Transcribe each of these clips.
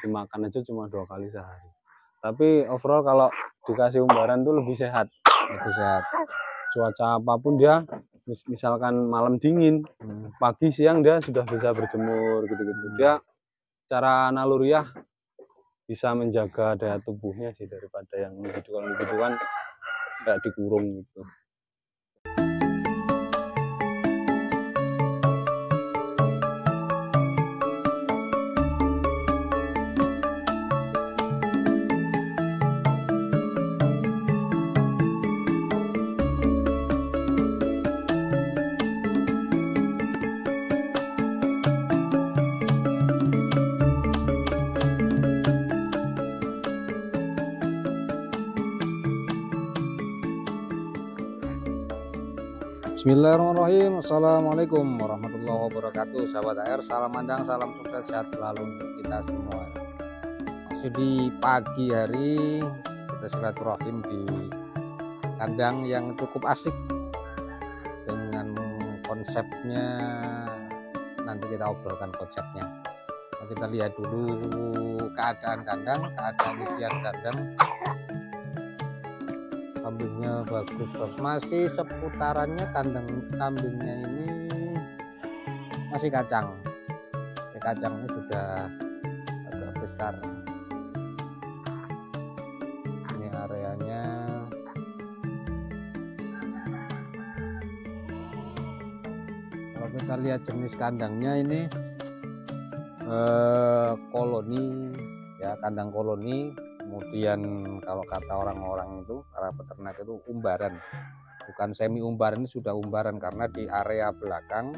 dikasih makan aja cuma 2 kali sehari. Tapi overall kalau dikasih umbaran tuh lebih sehat. Lebih sehat. Cuaca apapun dia, misalkan malam dingin, pagi siang dia sudah bisa berjemur gitu-gitu. Dia secara naluriah bisa menjaga daya tubuhnya sih daripada yang individu kan nggak dikurung gitu. Bismillahirrahmanirrahim. Assalamualaikum warahmatullahi wabarakatuh. Sahabat AR, salam mandang, salam sukses, sehat selalu untuk kita semua. Masih di pagi hari kita silaturahim di kandang yang cukup asik dengan konsepnya. Nanti kita obrolkan konsepnya. Nah, kita lihat dulu keadaan kandang, keadaan isian kandang. Kambingnya bagus, masih seputarannya kandang kambingnya ini masih kacang. Kacangnya sudah agak besar. Ini areanya kalau kita lihat jenis kandangnya ini koloni ya, kandang koloni. Kemudian kalau kata orang-orang itu, para peternak itu umbaran, bukan semi umbaran, ini sudah umbaran karena di area belakang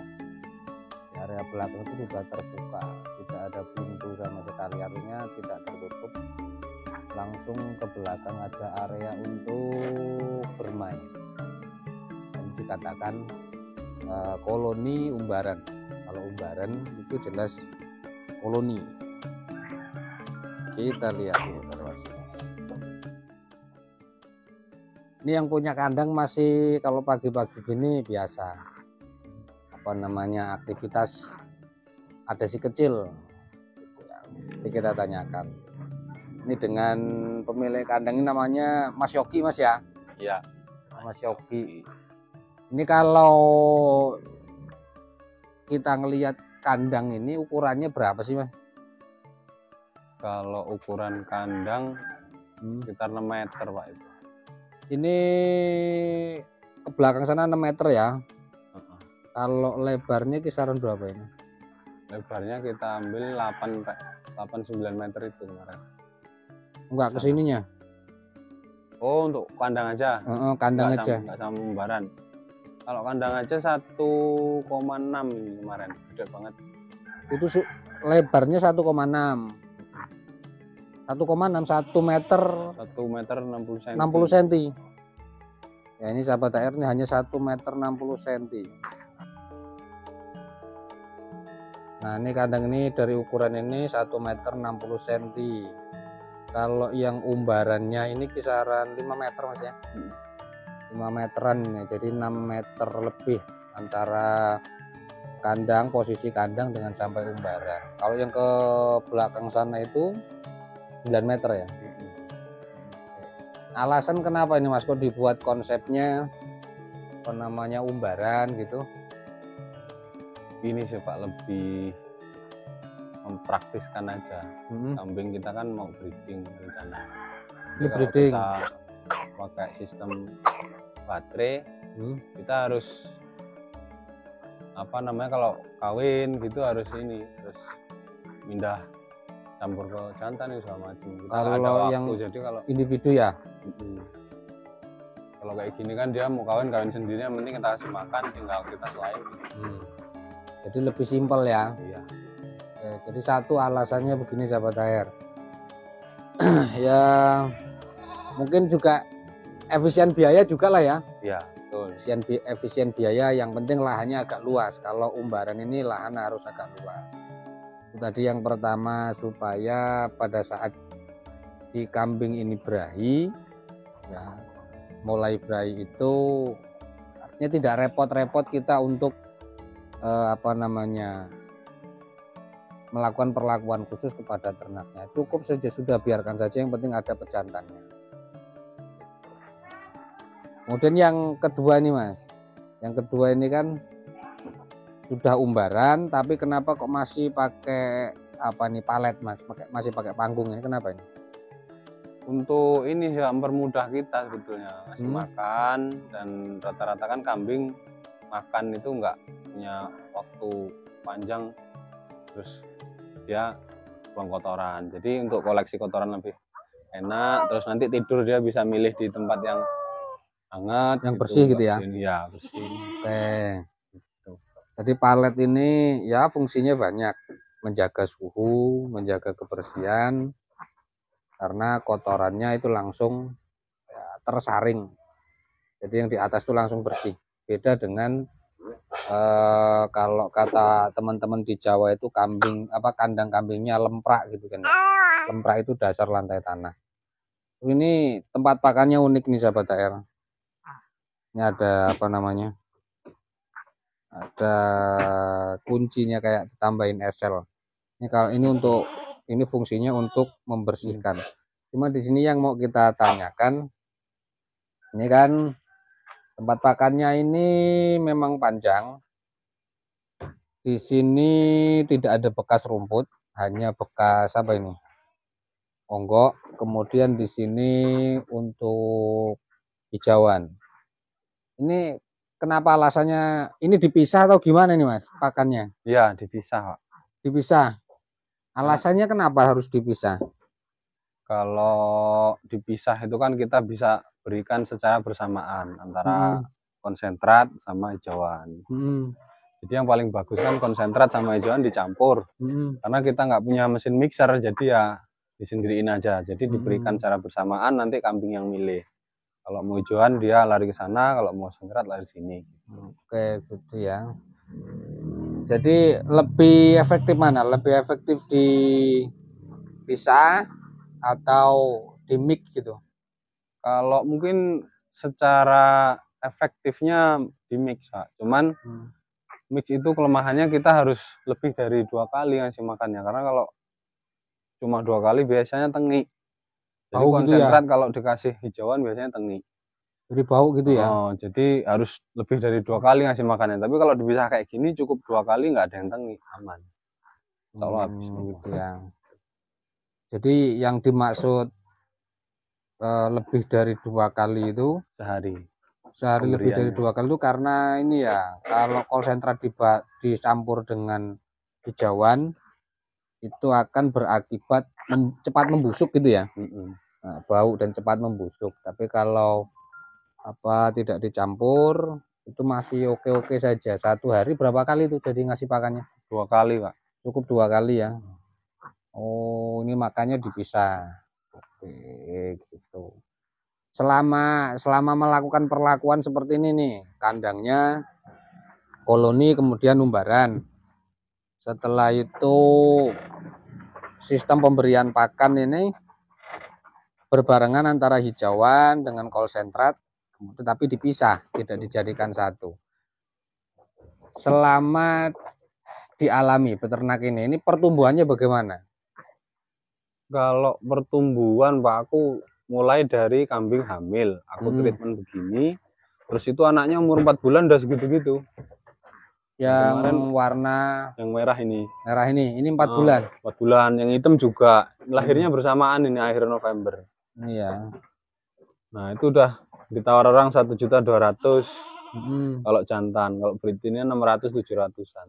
itu sudah terbuka, tidak ada pintu sama sekali, artinya tidak tertutup. Langsung ke belakang ada area untuk bermain. Dan dikatakan koloni umbaran. Kalau umbaran itu jelas koloni. Kita lihat dulu. Ini yang punya kandang masih kalau pagi-pagi gini biasa aktivitas ada si kecil. Jadi kita tanyakan. Ini dengan pemilik kandang ini namanya Mas Yogi, Mas ya? Iya. Mas Yogi. Ini kalau kita ngelihat kandang ini ukurannya berapa sih, Mas? Kalau ukuran kandang sekitar 6 meter, Pak, itu. Ini ke belakang sana 6 meter ya. Kalau lebarnya kisaran berapa ini? Lebarnya kita ambil 8-9 meter itu kemarin. Enggak, kesininya. Oh, untuk kandang aja? Kandang aja. Enggak sama umbaran. Kalau kandang aja 1,6 ini kemarin, gede banget. Itu lebarnya 1,6. 1,6, 1 meter 60 cm. 60 cm. Ya, ini sahabat AR ini hanya 1 meter 60 cm. Nah, ini kandang ini dari ukuran ini 1 meter 60 cm. Kalau yang umbarannya ini kisaran 5 meter, Mas ya. 5 meteran ini, jadi 6 meter lebih antara kandang, posisi kandang dengan sampai umbaran. Kalau yang ke belakang sana itu 9 meter ya. Alasan kenapa ini, Mas, kok dibuat konsepnya namanya umbaran gitu? Ini sih, Pak, lebih mempraktiskan aja. Kambing kita kan mau breeding rencana. Breeding. Kita pakai sistem baterai, kita harus kalau kawin gitu harus pindah campur ke jantan nih segala macam. Kalau ada waktu, yang jadi kalau individu ya. Kalau kayak gini kan dia mau kawin sendiri, yang penting kita kasih makan, tinggal kita selain. Jadi lebih simpel ya. Iya. Jadi satu alasannya begini, sahabat AR. Ya mungkin juga efisien biaya juga lah ya. Iya, betul. Efisien biaya, yang penting lahannya agak luas. Kalau umbaran ini lahan harus agak luas. Tadi yang pertama, supaya pada saat di kambing ini berahi ya, mulai berahi itu artinya tidak repot-repot kita untuk melakukan perlakuan khusus kepada ternaknya. Cukup saja sudah, biarkan saja, yang penting ada pejantannya. Kemudian yang kedua ini Mas, yang kedua ini kan sudah umbaran, tapi kenapa kok masih pakai apa nih, palet Mas, masih pakai panggung ini, kenapa ini? Untuk ini ya mempermudah kita sebetulnya ngasih makan, dan rata-rata kan kambing makan itu nggak punya waktu panjang, terus dia buang kotoran. Jadi untuk koleksi kotoran lebih enak, terus nanti tidur dia bisa milih di tempat yang hangat, yang bersih gitu ya? Iya, bersih. Oke. Jadi palet ini ya fungsinya banyak, menjaga suhu, menjaga kebersihan, karena kotorannya itu langsung ya, tersaring. Jadi yang di atas itu langsung bersih. Beda dengan kalau kata teman-teman di Jawa itu kambing kandang kambingnya lemprak gitu kan. Lemprak itu dasar lantai tanah. Ini tempat pakannya unik nih sahabat AR. Ini ada apa namanya? Ada kuncinya kayak ditambahin esel. Ini kalau ini fungsinya untuk membersihkan. Cuma di sini yang mau kita tanyakan, ini kan tempat pakannya ini memang panjang. Di sini tidak ada bekas rumput, hanya bekas apa ini? Onggok. Kemudian di sini untuk hijauan. Ini kenapa alasannya ini dipisah atau gimana nih Mas pakannya? Iya, dipisah Pak. Dipisah. Alasannya kenapa harus dipisah? Kalau dipisah itu kan kita bisa berikan secara bersamaan antara konsentrat sama hijauan. Jadi yang paling bagus kan konsentrat sama hijauan dicampur. Karena kita nggak punya mesin mixer, jadi ya disendiriin aja. Jadi diberikan secara bersamaan, nanti kambing yang milih. Kalau mau hijauan dia lari ke sana, kalau mau konsentrat lari sini. Oke, gitu ya. Jadi lebih efektif mana? Lebih efektif dipisah atau di mix gitu? Kalau mungkin secara efektifnya di mix Pak. Cuman mix itu kelemahannya kita harus lebih dari 2 kali ngasih makannya, karena kalau cuma 2 kali biasanya tengik. Jadi Bau konsentrat gitu ya? kalau dikasih hijauan biasanya tengik. Jadi bau gitu ya? Oh, jadi harus lebih dari 2 kali ngasih makannya. Tapi kalau dipisah kayak gini cukup 2 kali nggak ada yang tengik, aman. Kalau habis Gitu ya. Jadi yang dimaksud lebih dari 2 kali itu sehari lebih dari 2 kali itu karena ini ya, kalau konsentrat dicampur dengan hijauan itu akan berakibat cepat membusuk gitu ya. Nah, bau dan cepat membusuk. Tapi kalau tidak dicampur itu masih oke-oke saja. 1 hari berapa kali itu jadi ngasih pakannya? 2 kali Pak. Cukup 2 kali ya. Oh, ini makanya dipisah. Oke, gitu. Selama melakukan perlakuan seperti ini nih, kandangnya koloni kemudian umbaran. Setelah itu sistem pemberian pakan ini berbarengan antara hijauan dengan konsentrat, tetapi dipisah, tidak dijadikan satu. Selama dialami peternak ini pertumbuhannya bagaimana? Kalau pertumbuhan Pak, aku mulai dari kambing hamil, aku treatment begini, terus itu anaknya umur 4 bulan udah segitu-gitu. Yang kemarin warna yang merah ini. Merah ini 4 bulan. 4 bulan. Yang hitam juga lahirnya bersamaan ini akhir November. Iya. Nah, itu udah ditawar orang 1.200.000. Kalau jantan, kalau breedingnya 600-700-an.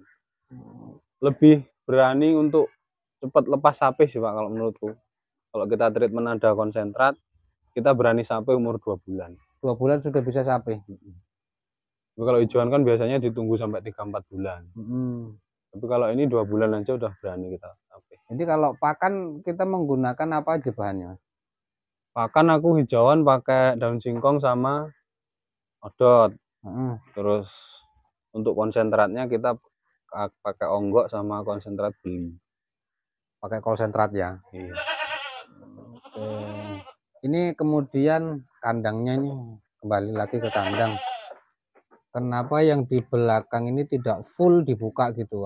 Lebih berani untuk cepat lepas sapi sih Pak kalau menurutku. Kalau kita treatment ada konsentrat, kita berani sapi umur 2 bulan. 2 bulan sudah bisa sapi. Tapi kalau hijauan kan biasanya ditunggu sampai 3-4 bulan. Tapi kalau ini 2 bulan aja udah berani kita sapi. Jadi kalau pakan kita menggunakan apa aja bahannya? Pakan aku hijauan pakai daun singkong sama odot. Terus untuk konsentratnya kita pakai onggok sama konsentrat beli. Pakai konsentrat ya? Iya. Oke. Ini kemudian kandangnya ini, kembali lagi ke kandang. kenapa yang di belakang ini tidak full dibuka gitu,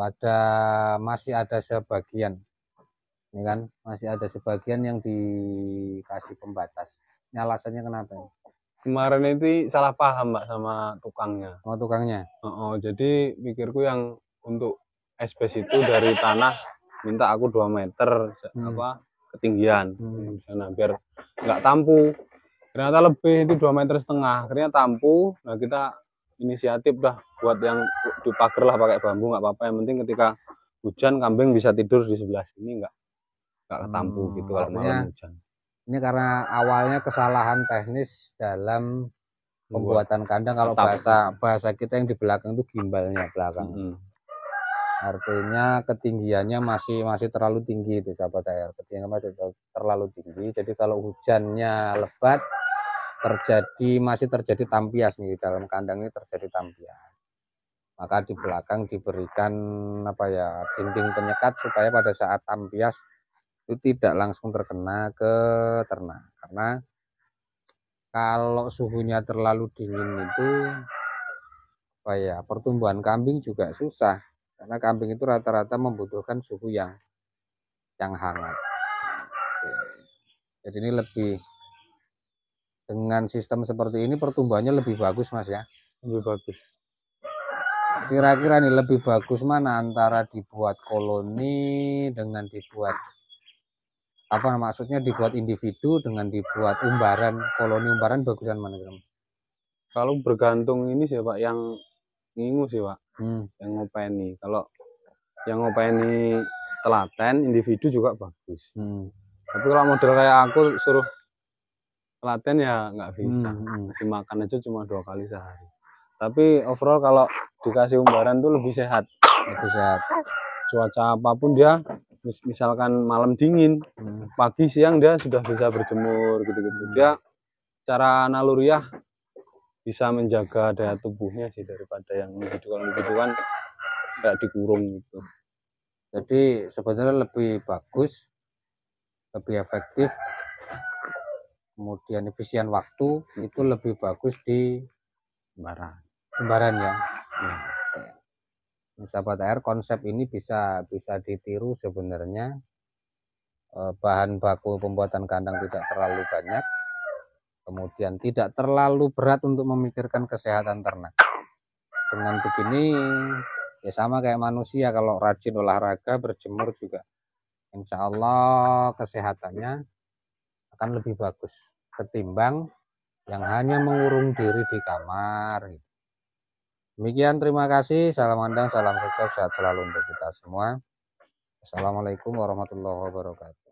masih ada sebagian, ini kan masih ada sebagian yang dikasih pembatas. Ini alasannya kenapa ya? Kemarin itu salah paham Mbak sama tukangnya. Oh, tukangnya. Jadi pikirku yang untuk asbes itu dari tanah minta aku 2 meter ketinggian di sana biar nggak tampu. Ternyata lebih itu 2,5 meter. Akhirnya tampu. Nah kita inisiatif dah buat yang dipagar lah pakai bambu, nggak apa-apa. Yang penting ketika hujan kambing bisa tidur di sebelah sini nggak ketampu gitu kalau malam hujan. Ini karena awalnya kesalahan teknis dalam pembuatan kandang. Kalau bahasa kita yang di belakang itu gimbalnya belakang. Artinya ketinggiannya masih terlalu tinggi itu sahabat AR. Ketinggiannya masih terlalu tinggi. Jadi kalau hujannya lebat masih terjadi tampias nih, di dalam kandang ini terjadi tampias. Maka di belakang diberikan dinding penyekat supaya pada saat tampias itu tidak langsung terkena ke ternak. Karena kalau suhunya terlalu dingin itu pertumbuhan kambing juga susah. Karena kambing itu rata-rata membutuhkan suhu yang hangat. Jadi ini dengan sistem seperti ini pertumbuhannya lebih bagus Mas ya. Lebih bagus. Kira-kira nih lebih bagus mana antara dibuat koloni dengan dibuat dibuat individu dengan dibuat umbaran. Koloni umbaran bagusan mana? Kalau bergantung ini sih Pak, yang ngingu sih Pak, yang ngopeni. Kalau yang ngopeni telaten individu juga bagus. Tapi kalau model kayak aku suruh telaten ya nggak bisa. Ngasih makan aja cuma 2 kali sehari. Tapi overall kalau dikasih umbaran tuh lebih sehat. Lebih sehat. Cuaca apapun dia, misalkan malam dingin, pagi siang dia sudah bisa berjemur gitu-gitu. Dia secara naluriah bisa menjaga daya tubuhnya sih daripada yang individu kan nggak dikurung gitu. Jadi sebenarnya lebih bagus, lebih efektif, kemudian efisien waktu itu lebih bagus di umbaran ya. Sahabat AR, konsep ini bisa ditiru sebenarnya. Bahan baku pembuatan kandang tidak terlalu banyak, kemudian tidak terlalu berat untuk memikirkan kesehatan ternak. Dengan begini ya sama kayak manusia, kalau rajin olahraga berjemur juga insya Allah kesehatannya akan lebih bagus ketimbang yang hanya mengurung diri di kamar. Demikian, terima kasih. Salam kandang, salam sukses, sehat selalu untuk kita semua. Assalamualaikum warahmatullahi wabarakatuh.